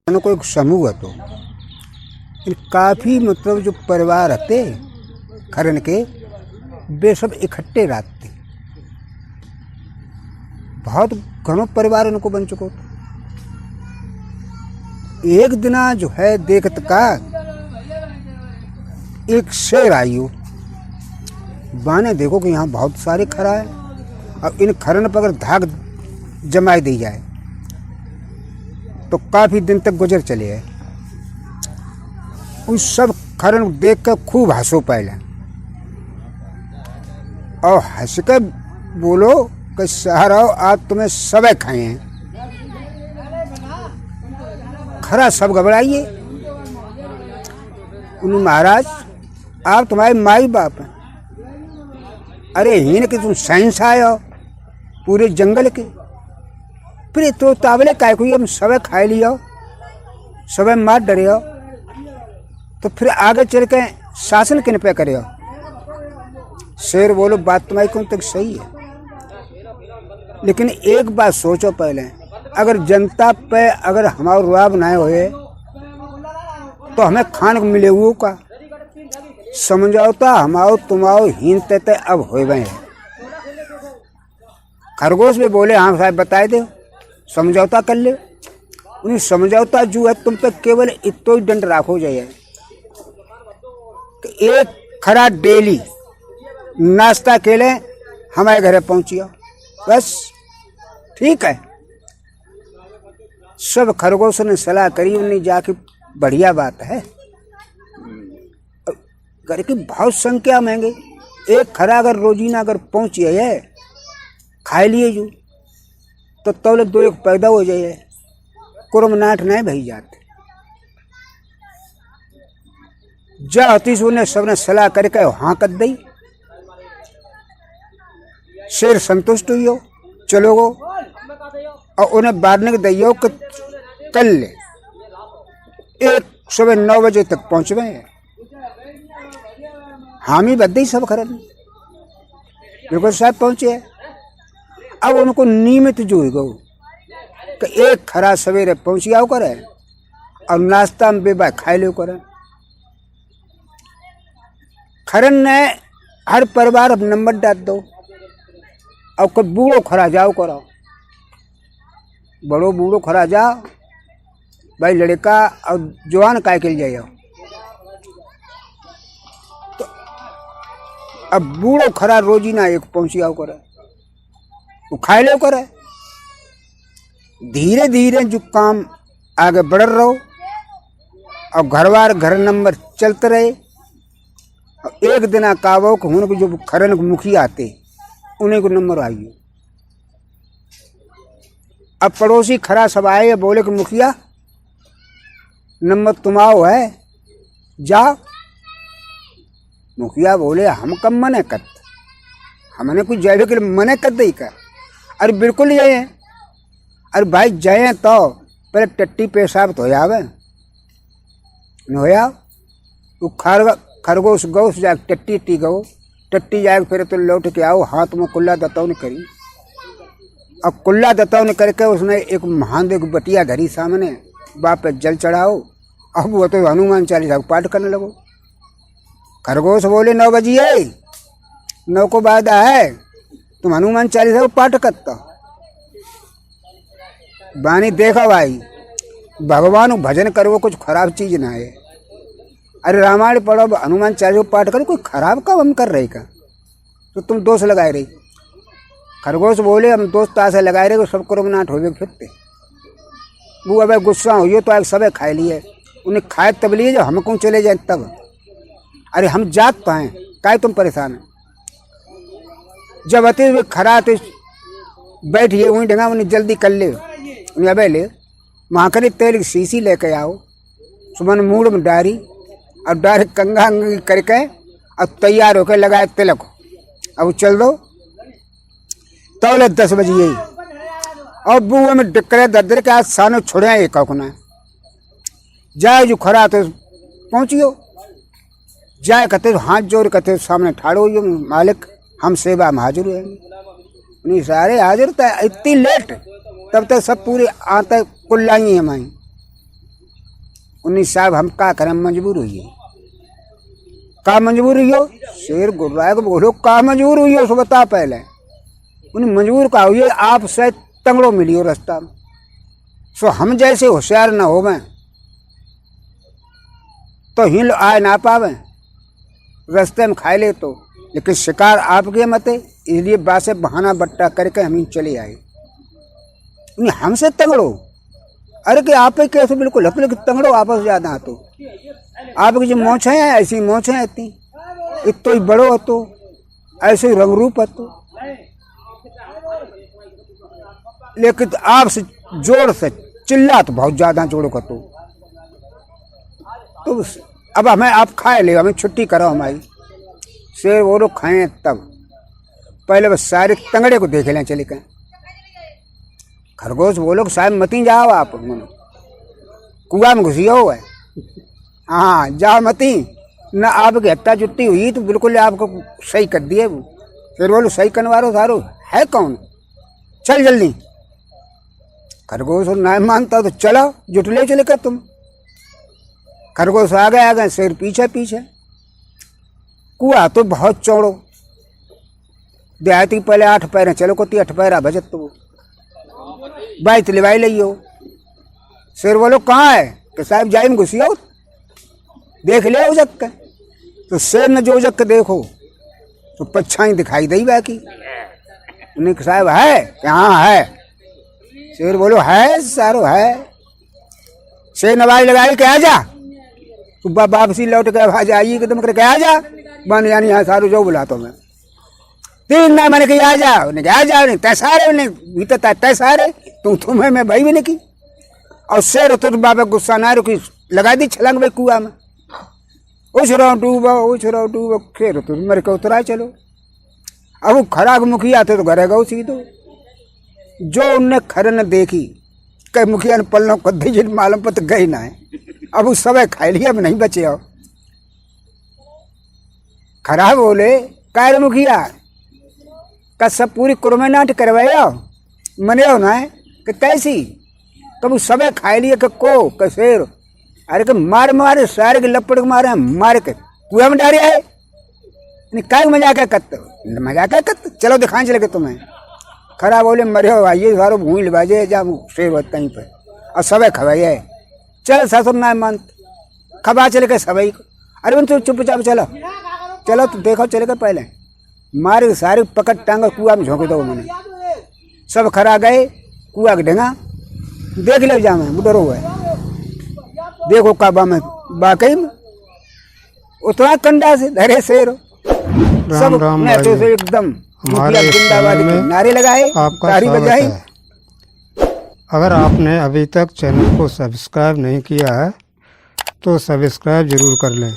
को एक समूह હતો काफ़ी मतलब जो परिवार रहते खरन के वे सब इकट्ठे रहते। बहुत घनों परिवार उनको बन चुको था। एक दिना जो है देखत का एक शेर आई हो बाने देखो कि यहाँ बहुत सारे खरा है और इन खरन पर अगर धाक जमाई दी जाए तो काफ़ी दिन तक गुजर चले है। उस सब खरन देख कर खूब हंसो पहले और हंस कर बोलो कि सहाराओ आज तुम्हें सबे खाए हैं। खरा सब घबराइए। उन्हें महाराज आप तुम्हारे माई बाप हैं। अरे हीन कि तुम साइंस आए हो पूरे जंगल के फिर तो तावले काय कोई हम सबे खाए लियो सबे मार डरे हो तो फिर आगे चल के शासन किन पे करे हो। शेर बोलो बात तुम्हारी कौन तक सही है, लेकिन एक बात सोचो पहले अगर जनता पे अगर हमारा रुआब ना होए तो हमें खान को मिले हुआ का समझौता हमारो तुम्हारो हीन ते अब हो गए हैं। खरगोश में बोले हाँ साहब बताए दे समझौता कर ले। उन्हें समझौता जो है तुम पे केवल इतो ही दंड राखो जाए कि एक खरा डेली नाश्ता के लिए हमारे घर पहुंचियो बस ठीक है। सब खरगोश ने सलाह करी उन्हें जाके बढ़िया बात है। घर की बहुत संख्या महंगे एक खरा अगर रोजीना अगर पहुंची है खाए लिए जो तो तौले दो एक पैदा हो जाए कुरमनाट नहीं भई जाते। जा अतीश ने सबने सलाह करके हाँ कर दी। शेर संतुष्ट हुई हो चलो गो और उन्हें बारने के दियो कि कल ले एक सुबह 9 बजे तक पहुंच गए। हामी बद्दी सब खरन बिल्कुल साहब पहुंचे। अब उनको नियमित जो गो कि एक खरा सवेरे पहुंच गया करे और नाश्ता में बेबा खाए लो करे। खरन ने हर परिवार अब नंबर डाल दो और कोई बूढ़ो खरा जाओ करो बड़ो बूढ़ो खरा जाओ भाई लड़का और जवान काय के लिए जाओ। तो अब बूढ़ो खरा रोजी ना एक पहुंच जाओ करे वो खाए लो करे। धीरे धीरे जो काम आगे बढ़ रहो और घरवार घर नंबर चलते रहे और एक दिन कावो को उनको जो खरन को मुखिया आते उन्हीं को नंबर आइए। अब पड़ोसी खरा सब आए बोले कि मुखिया नंबर तुम्हारो है जाओ। मुखिया बोले हम कब मने कर हमने कुछ जाए के मने कर दे का। अरे बिल्कुल ये है। अरे भाई जाए तो पहले टट्टी पेशाब तो आवे होया वो खरगोश गौ जाए टट्टी टी गो टट्टी जाए फिर तो लौट के आओ हाथ में कुल्ला दत्ताओं ने करी और कुल्ला दत्ताओं ने करके उसने एक महान एक बटिया धरी सामने बाप पे जल चढ़ाओ। अब वो तो हनुमान चालीसा पाठ करने लगो। खरगोश बोले 9 बजे 9 को बाद है तुम हनुमान चालीसा को पाठ करता बानी देखा भाई भगवान भजन करो कुछ खराब चीज ना है। अरे रामायण पढ़ो हनुमान चालीसा को पाठ करो कोई खराब काम हम कर रहे का तो तुम दोष लगाए रही। खरगोश बोले हम दोस्त ऐसे लगाए रहे सब कुरमनाट हो गए फिरते वो अब गुस्सा हो तो आज सब खाए लिए उन्हें खाए तब लिए जब हमको चले जाए तब। अरे हम जात पाए काय तुम परेशान है। जब आते हुए खरा तो बैठिए वहीं ढंगा उन्हें जल्दी कर ले उन्हें अब ले महाकरी तेल की शीशी लेके आओ सुबह मूड में डारी और डायरेक्ट कंगा करके अब तैयार होकर लगाए तिलक अब चल दो तौले 10 बजे यही और बुआ में डिक्करे दर्दर के आज सानो छोड़े एक ना जाए जो खरा तो पहुँचियो जाए कहते हाथ जोड़ कहते सामने ठाड़ो जो मालिक हम सेवा में हाजिर हैं। नहीं सारे हाजिर था इतनी लेट तब तक सब पूरे आते कुल्लाई है माई उन्हीं साहब हम का करें, मजबूर हुई का मजबूर हुई हो। शेर गुर्राए को बोलो का मजबूर हुई हो, सो बता पहले। उन्हें मजबूर का हुई आप शायद तंगड़ो मिली हो रास्ता में, सो हम जैसे होशियार न हो मैं तो हिल आए ना पावे, रास्ते में खाए ले तो। लेकिन शिकार आपके मत है, इसलिए बासे बहाना बट्टा करके हम ही चले आए। हमसे तंगड़ो, अरे कि आप कैसे बिल्कुल हक तंगड़ो आपस ज्यादा, तो आपकी जो मोछें हैं ऐसी मोछें इतनी, इतो ही बड़ो हो तो ऐसे ही रंग रूप है तो। लेकिन आपसे जोर से चिल्ला तो बहुत ज्यादा जोड़ो का तो अब हमें आप खाए ले, हमें छुट्टी करो हमारी। शेर वो लोग खाएं तब पहले बस सारे तंगड़े को देख लें चले कहें। खरगोश वो लोग शायद मती जाओ आप कुआ में घुसी हो है, हाँ जाओ मती न। आपकी हत्या जुट्टी हुई तो बिल्कुल आपको सही कर दिए वो। फिर बोलो सही करवारो सारो है कौन, चल जल्दी। खरगोश ना मानता तो चलो जुटले चले कर तुम। खरगोश आ गए शेर पीछे पीछे। कुआ तो बहुत चौड़ो, देहाती पहले 8 पैर चलो कोती 8 पैरा भजत तो बाई तिलवाई लियो। शेर बोलो कहाँ है कि साहब जाई में घुसी हो, देख ले उजक के। तो शेर ने जो उजक के देखो तो पच्छाई दिखाई दी बाकी। उन्हें साहब है कि हाँ है। शेर बोलो है सारो है। शेर नवाज लगाई के आ जा, तो वापसी लौट के आवाज आई कि तुम करके आ जा बन यानी यहाँ सारू जो बुला तो मैं 3 ना मैंने कही आ जा, उन्हें कहा जा नहीं तैसारे, उन्हें भीतर तैसारे तुम्हें मैं भाई भी नहीं की। और शेर तो बाबा गुस्सा ना रुकी, लगा दी छलांग भाई कुआ में, उछ रहा डूबा खेर तो मेरे को उतरा चलो। अब वो खराग मुखिया थे तो घरे गो सीधो, जो उनने खर न देखी कई मुखिया ने पलनों को दी मालूम पत गई ना है। अब उस समय खा लिया, अब नहीं बचे हो। खराब बोले कार मुखिया का सब पूरी कुरमेनाट करवाया मने हो ना है कि कैसी, कब उस समय खा लिया को शेर, अरे के मार मारे सारे के लपड़ के मारे मारे के कुआ में डारे है। काय मजाक करते चलो दिखाने चले के तुम्हें। खरा बोले मरे हो आइए सारो भूल बाजे जा शेर हो कहीं पर और सबे खवाई है। चल ससुर ना मान खबा चले गए सबई को। अरे उन चुपचाप चलो चलो तो देखो चले गए। पहले मारे सारे पकड़ टांग कुआ में झोंक दो मैंने। सब खरा गए कुआ के ढेंगा देख ले जा मैं डरो है। देखो काबा में वाकई में उतना कंडा से धरे शेर सब तो से एकदम जिंदाबाद के नारे लगाए तारी बजाई। अगर आपने अभी तक चैनल को सब्सक्राइब नहीं किया है तो सब्सक्राइब जरूर कर लें।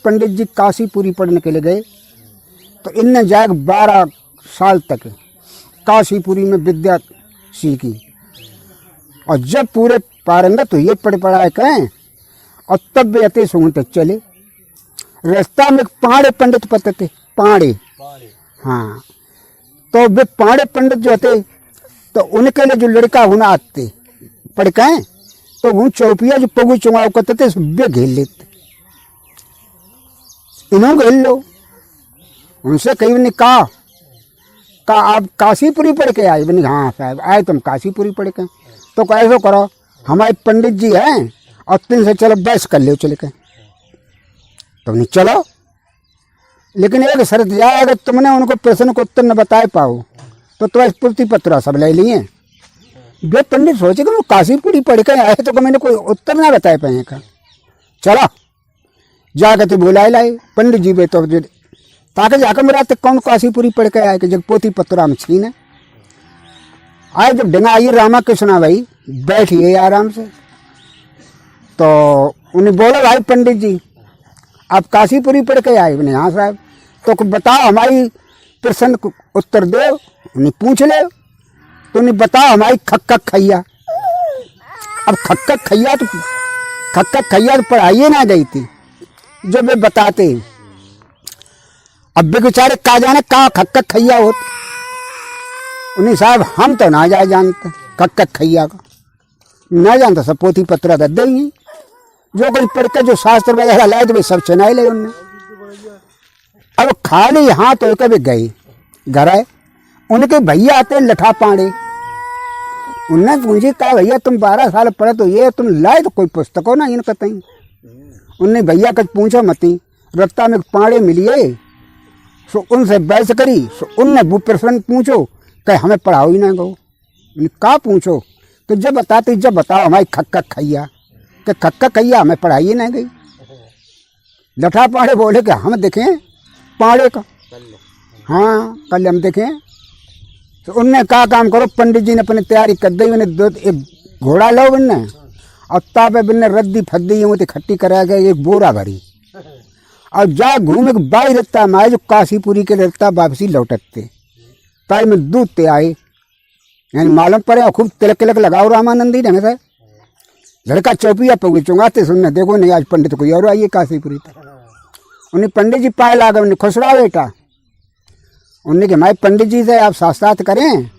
पंडित जी काशीपुरी पढ़ने के लिए गए तो इनने जाकर 12 साल तक काशीपुरी में विद्या सीखी और जब पूरे पारंगत हुए पढ़ पढ़ाए कहें और तब वे अति सुनते चले। रास्ता में पाड़े पंडित पते थे, पाड़े हाँ, तो वे पाड़े पंडित जो थे तो उनके लिए जो लड़का होना आते पढ़ कहें तो वो चौपिया जो पगु चुमाव करते थे वे घेर लेते। इन्हों घेर लो। उनसे कहीं ने कहा आप काशीपुरी पढ़ के आए? बनी हाँ साहब आए तुम काशीपुरी पढ़ के। तो कैसे करो हमारे पंडित जी हैं और 3 से चलो बस कर लो चले के। तुमने चलो लेकिन एक शर्त जाए, अगर तुमने उनको प्रश्न को उत्तर न बता पाओ तो तुम्हारे पूर्ति पत्र सब ले लिए। वे पंडित सोचे कि वो काशीपुरी पढ़ के आए तो मैंने कोई उत्तर ना बताए पाए का। चलो जाकर तो बुलाए लाए पंडित जी वे तो ताकि जाकर मेरा तक कौन काशीपुरी पढ़ के आए कि जब पोती पत्रा में छीने आए। जब ढंगा आइए रामा कृष्णा भाई बैठिए आराम से तो उन्हें बोला भाई पंडित जी आप काशीपुरी पढ़ के आए? बने हाँ साहब। तो बताओ हमारी प्रश्न को उत्तर दो। उन्हें पूछ ले तो उन्हें बताओ हमारी खक्का खैया। अब खक्का खैया तो पढ़ाइए ना गई थी जो वे बताते। अब वे बेचारे का जाने का खक्का खैया होता। उन्हें साहब हम तो ना जाए जानते खक्का खैया का। ना जानता सब पोथी पत्र दे देंगी जो कुछ पढ़ के जो शास्त्र वगैरह लाए थे सब चनाई ले उनने। अब खाली हाथ हो के भी गए घर आए, उनके भैया आते लठा पाड़े, उनने मुझे कहा भैया तुम 12 साल पढ़े तो ये तुम लाए तो कोई पुस्तक हो ना इनका तई। उनने भैया कुछ पूछो मती, रत्ता में पाड़े मिलिए सो उनसे बहस करी, सो उनने वो प्रश्न पूछो कह हमें पढ़ाओ ही ना गो। कहा पूछो तो जब बताओ हमारी खक्का खैया कि खक्का खैया हमें पढ़ाइए ना गई। लठा पाड़े बोले कि हम देखें पाड़े का, हाँ कल हम देखें। तो उनने कहा काम करो, पंडित जी ने अपनी तैयारी कर दी, उन्हें एक घोड़ा लो बिन्ने और तापे बिन्ने रद्दी फद्दी वो इकट्ठी करा गए एक बोरा भरी और जा घूमे के बाई रत्ता में आए जो काशीपुरी के रत्ता वापसी लौटते ताई में दूध ते आए, यानी मालूम पड़े खूब तिलक तिलक लगाओ रामानंदी ढंग से। लड़का चौपिया पगू चुंगाते सुनने देखो नहीं आज पंडित कोई और आइए काशीपुरी तक। उन्हें पंडित जी पाए लागे, उन्हें खुशरा बेटा, उन्हें कि हमारे पंडित जी से आप शास्त्रार्थ करें,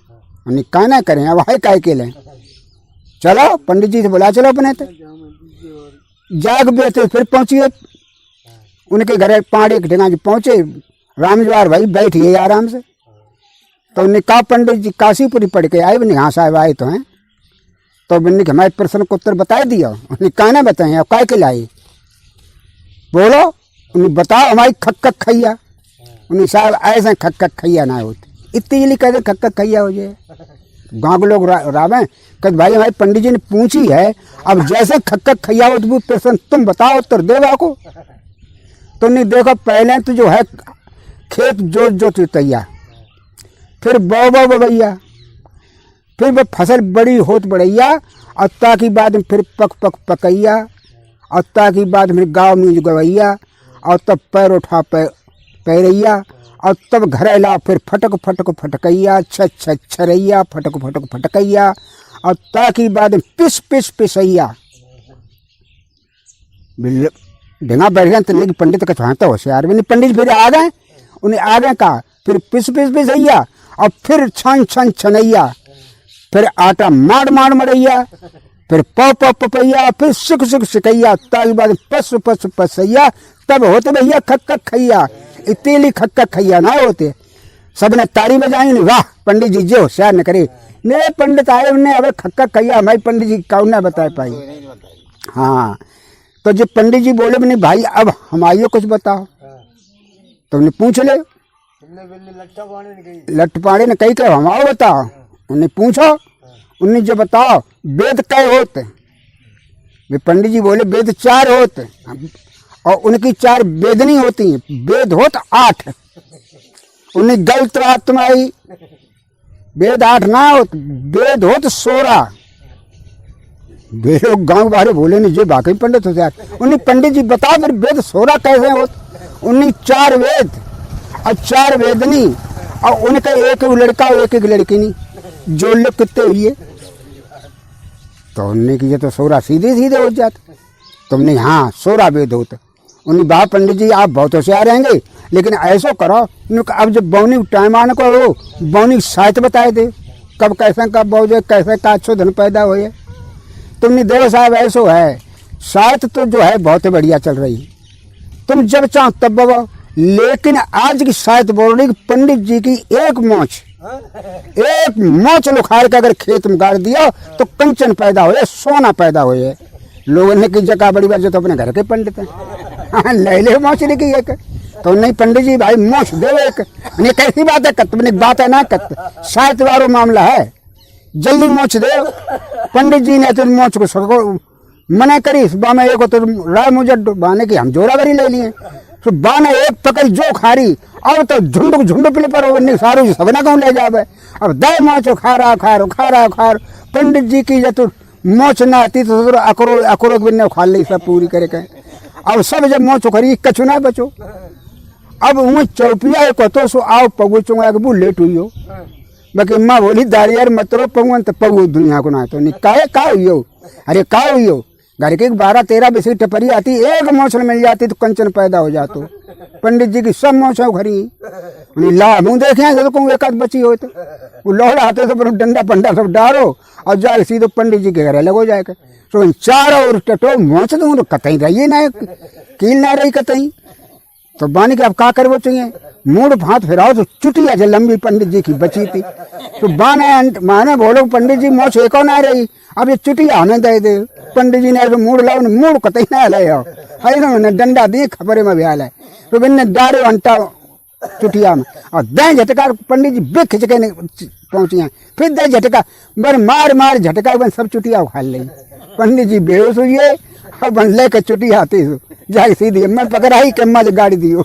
उन्हें कहना करें अब हाय काय के लें, चलो पंडित जी से बुला चलो अपने तो जाग बेते। फिर पहुंचिए उनके घर पाड़े के ढंगा पहुंचे, रामजवार भाई बैठिए आराम से। तो उन्हें कहा पंडित जी काशीपुरी पढ़ के आए, बने हाँ साहब आए तो हैं। तो उन्हें कि हमारे प्रश्न को उत्तर बता दिया, उन्हें कहना बताएं अब काय के लाए बोलो, उन्हें बताओ हमारी खक्का खैया। उन्हें साहब ऐसे खक्का खैया ना होती, इतनी जल्दी कहते खक्का खैया हो जाए। गाँव के लोग रावे कहते भाई हमारे पंडित जी ने पूछी है, अब जैसे खक्का खैया हो तो प्रश्न तुम बताओ उत्तर देवा को। तो नहीं देखो पहले तो जो है खेत जोत तैयार, फिर बो बवैया, फिर वो फसल बड़ी होत बढ़ैया, और ताकि बाद में फिर पक पकैया, और ताकि बाद में गाँव में गवैया, और तब पैर उठा पैरैया, और तब घर ला फिर फटक फटकैया, छरैया फटक फटकैया, और ताकि बाद में पिस पिसैया। ढेंगा बैठ गया तो लेकिन पंडित का छाता होशियार भी नहीं। पंडित फिर आ गए, उन्हें आ गए कहा फिर पिस पिसैया, और फिर छन छनैया, फिर आटा माड़ मड़ैया, फिर पौ पपैया, फिर सुख सिकैया, ताकि बाद पस पसैया, तब होते भैया खक्का खैया। इतनी खक्का खैया ना होते। सबने तारी बजाई, वाह पंडित जी जो होशियार न करे। मेरे पंडित आए उन्हें अब खक्का खैया हमारी पंडित जी कौन ना बता पाई। हाँ तो जो पंडित जी बोले नहीं भाई अब हम आइए कुछ बताओ, तो उन्हें पूछ ले। लट पाड़े ने कही कर हम आओ बताओ, उन्हें पूछो। उन्हें जो बताओ वेद कै होते, वे पंडित जी बोले वेद 4 होते, और उनकी 4 वेदनी होती हैं, वेद होत 8। उन्हें गलत आत्मा आई, वेद 8 ना होत, वेद होत 16। वे लोग गाँव बाहर बोले नहीं जे बाकी पंडित होते यार। उन्हें पंडित जी बताओ फिर वेद 16 कैसे होते। उन्हें 4 वेद और 4 वेदनी, और उनका एक लड़का एक लड़की नहीं जो लोग कितने हुए। तो उन्हें कि ये तो 16 सीधे हो जाते। तुमने हाँ 16 वेद होते। उन्हें बा पंडित जी आप बहुत होशियार रहेंगे, लेकिन ऐसा करो अब जब बौनी टाइम आने को हो बौनी साहित्य बताए दे, कब कैसे कब बो जाए, कैसे का अच्छो धन पैदा हो। तुमने देखो साहब ऐसो है साहित्य तो जो है बहुत बढ़िया चल रही, तुम जब चाहो तब बबो। लेकिन आज की साहित्य बोल रही पंडित जी की एक मोच लुखार के अगर खेत में गाड़ दिया तो कंचन पैदा हो, सोना पैदा हो। लोगों ने की जगह बड़ी बात जो तो अपने घर के पंडित हैं ले ले मोच लेके एक। तो नहीं पंडित जी भाई मोच दे एक, नहीं कैसी बात है कत बात है ना कत साहित्य वारो मामला है, जल्दी मोच दे। पंडित जी ने तो मोच को सको मना करी, बामे एक तो राय मुझे बाने की हम जोरा भरी ले लिए, तो बाने एक पकड़ जो खारी, अब तो झुंड पिले पर सारू सबना कहूँ ले जावे। अब दे मोच खार पंडित जी की जब मोच ना आती तो अकरो बिन्ने खा ली सब पूरी करे कहे। अब सब जब मोच खरी कछु ना बचो। अब वो चौपिया को तो सो आओ पगु चुंगा के लेट हुई हो, बाकी माँ बोली दारियार मतरो पगुन तो पगु दुनिया को ना तो नहीं का हुई हो। अरे का हुई हो घर के 12-13 बिस्की टपरी आती, एक मौसम मिल जाती तो कंचन पैदा हो जातो। पंडित जी की सब मौसम खरी ला मुँह देखे तो एक आध बची हो तो वो लौड़ा आते तो फिर डंडा पंडा सब डालो और जाके सीधे पंडित जी के घर लगो जाके। तो इन चारों और टटो मोच दूँ तो कतई रहिए ना, कील ना रही कतई। तो बानी के अब का करवो चाहिए, मूड भात फिराओ तो चुटिया जो लंबी पंडित जी की बची थी। तो माने बोलो पंडित जी मोच एको ना रही, अब ये चुटिया हमें दे दे। पंडित जी ने तो मूड लाओ, मूड कतई ना ले आओ, है डंडा दिए खबरे में ब्याल है। तो बिन्ने डारे अंटा चुटिया में और दे झटका, पंडित जी बे खिंच के पहुंची हैं, फिर दे झटका, बर मार मार झटका बन सब चुटिया उखाड़ ली। पंडित जी बेहोश हुई और बन लेकर चुटिया आती जाके सीधी मैं पकड़ाई के मज गाड़ी दियो।